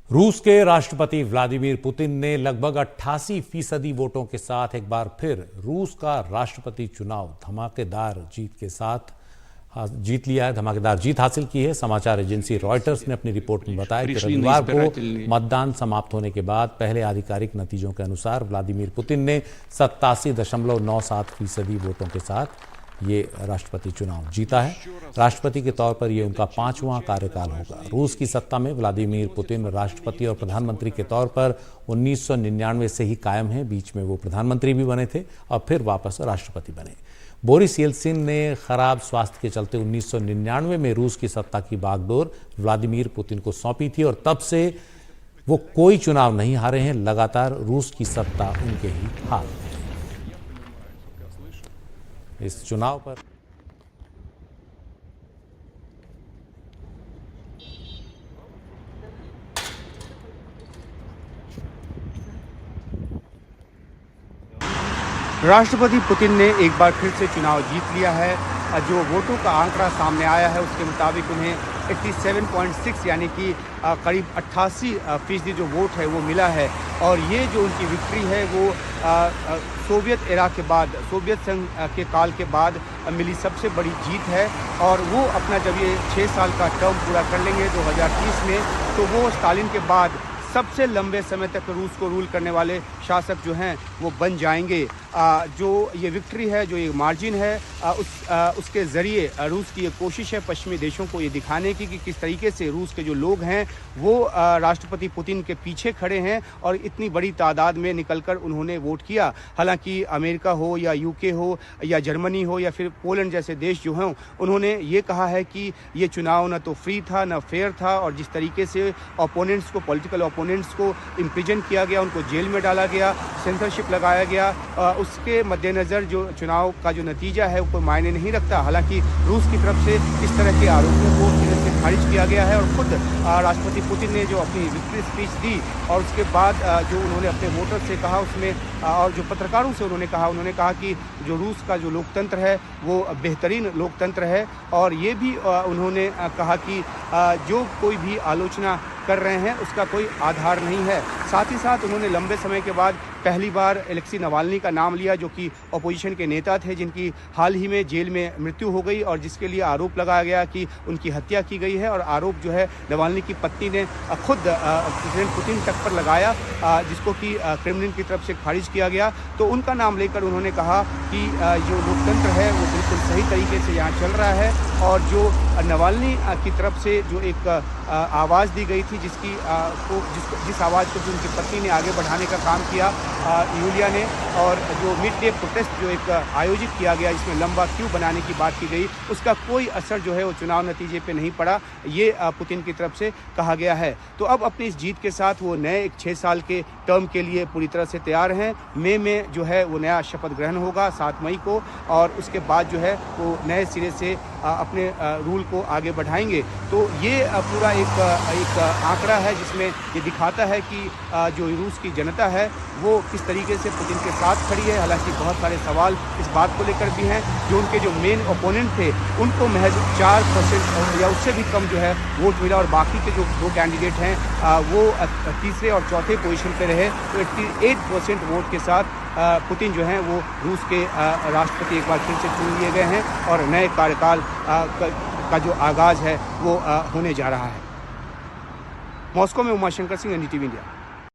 रूस के राष्ट्रपति व्लादिमीर पुतिन ने लगभग 88% वोटों के साथ एक बार फिर रूस का राष्ट्रपति चुनाव धमाकेदार जीत के साथ जीत लिया है, धमाकेदार जीत हासिल की है। समाचार एजेंसी रॉयटर्स ने अपनी रिपोर्ट में बताया कि रविवार को मतदान समाप्त होने के बाद पहले आधिकारिक नतीजों के अनुसार व्लादिमीर पुतिन ने 87.97% वोटों के साथ ये राष्ट्रपति चुनाव जीता है। राष्ट्रपति के तौर पर यह उनका 5वां कार्यकाल होगा। रूस की सत्ता में व्लादिमीर पुतिन राष्ट्रपति और प्रधानमंत्री के तौर पर 1999 से ही कायम है। बीच में वो प्रधानमंत्री भी बने थे और फिर वापस राष्ट्रपति बने। बोरिस येल्सिन ने खराब स्वास्थ्य के चलते 1999 में रूस की सत्ता की बागडोर व्लादिमीर पुतिन को सौंपी थी और तब से वो कोई चुनाव नहीं हारे हैं। लगातार रूस की सत्ता उनके ही हाथ में है। इस चुनाव पर राष्ट्रपति पुतिन ने एक बार फिर से चुनाव जीत लिया है। जो वोटों का आंकड़ा सामने आया है उसके मुताबिक उन्हें 87.6 यानी कि करीब 88% जो वोट है वो मिला है। और ये जो उनकी विक्ट्री है वो सोवियत एरा के बाद, सोवियत संघ के काल के बाद मिली सबसे बड़ी जीत है। और वो अपना जब ये 6 साल का टर्म पूरा कर लेंगे 2030 में, तो वो स्टालिन के बाद सबसे लंबे समय तक रूस को रूल करने वाले शासक जो हैं वो बन जाएंगे। जो ये विक्ट्री है, जो ये मार्जिन है, उसके ज़रिए रूस की ये कोशिश है पश्चिमी देशों को ये दिखाने की कि किस तरीके से रूस के जो लोग हैं वो राष्ट्रपति पुतिन के पीछे खड़े हैं और इतनी बड़ी तादाद में निकलकर उन्होंने वोट किया। हालांकि अमेरिका हो या यूके हो या जर्मनी हो या फिर पोलैंड जैसे देश जो हैं, उन्होंने ये कहा है कि ये चुनाव न तो फ्री था न फेयर था। और जिस तरीके से ओपोनेंट्स को, पॉलिटिकल ओपोनेंट्स को इम्प्रिजन किया गया, उनको जेल में डाला गया, सेंसरशिप लगाया गया, उसके मद्देनज़र जो चुनाव का जो नतीजा है वो कोई मायने नहीं रखता। हालांकि रूस की तरफ से इस तरह के आरोपों को सिरे से खारिज किया गया है। और खुद राष्ट्रपति पुतिन ने जो अपनी विक्ट्री स्पीच दी और उसके बाद जो उन्होंने अपने वोटर्स से कहा उसमें, और जो पत्रकारों से उन्होंने कहा कि जो रूस का जो लोकतंत्र है वो बेहतरीन लोकतंत्र है। और ये भी उन्होंने कहा कि जो कोई भी आलोचना कर रहे हैं उसका कोई आधार नहीं है। साथ ही साथ उन्होंने लंबे समय के बाद पहली बार एलेक्सी नवाल्नी का नाम लिया, जो कि अपोजिशन के नेता थे, जिनकी हाल ही में जेल में मृत्यु हो गई और जिसके लिए आरोप लगाया गया कि उनकी हत्या की गई है। और आरोप जो है नवाल्नी की पत्नी ने खुद प्रेसिडेंट पुतिन तक पर लगाया, जिसको कि क्रेमलिन की तरफ से खारिज किया गया। तो उनका नाम लेकर उन्होंने कहा कि जो लोकतंत्र है वो बिल्कुल सही तरीके से यहाँ चल रहा है। और जो नवाल्नी की तरफ से जो एक आवाज़ दी गई थी, जिस आवाज़ को उनकी पत्नी ने आगे बढ़ाने का काम किया यूलिया ने, और जो मिड डे प्रोटेस्ट जो एक आयोजित किया गया जिसमें लंबा क्यू बनाने की बात की गई, उसका कोई असर जो है वो चुनाव नतीजे पे नहीं पड़ा, ये पुतिन की तरफ से कहा गया है। तो अब अपनी इस जीत के साथ वो नए एक 6 साल के टर्म के लिए पूरी तरह से तैयार हैं। मई में जो है वो नया शपथ ग्रहण होगा 7 मई को, और उसके बाद जो है वो नए सिरे से अपने रूल को आगे बढ़ाएंगे। तो ये पूरा एक आंकड़ा है जिसमें ये दिखाता है कि जो रूस की जनता है वो किस तरीके से पुतिन के साथ खड़ी है। हालांकि बहुत सारे सवाल इस बात को लेकर भी हैं, जो उनके जो मेन ओपोनेंट थे उनको महज 4% या उससे भी कम जो है वोट मिला, और बाकी के जो 2 कैंडिडेट हैं वो तीसरे और चौथे पोजीशन पे रहे। तो 88% वोट के साथ पुतिन जो हैं वो रूस के राष्ट्रपति एक बार फिर से चुन लिए गए हैं और नए कार्यकाल का जो आगाज़ है वो होने जा रहा है। मॉस्को में उमाशंकर सिंह, एनडीटीवी इंडिया।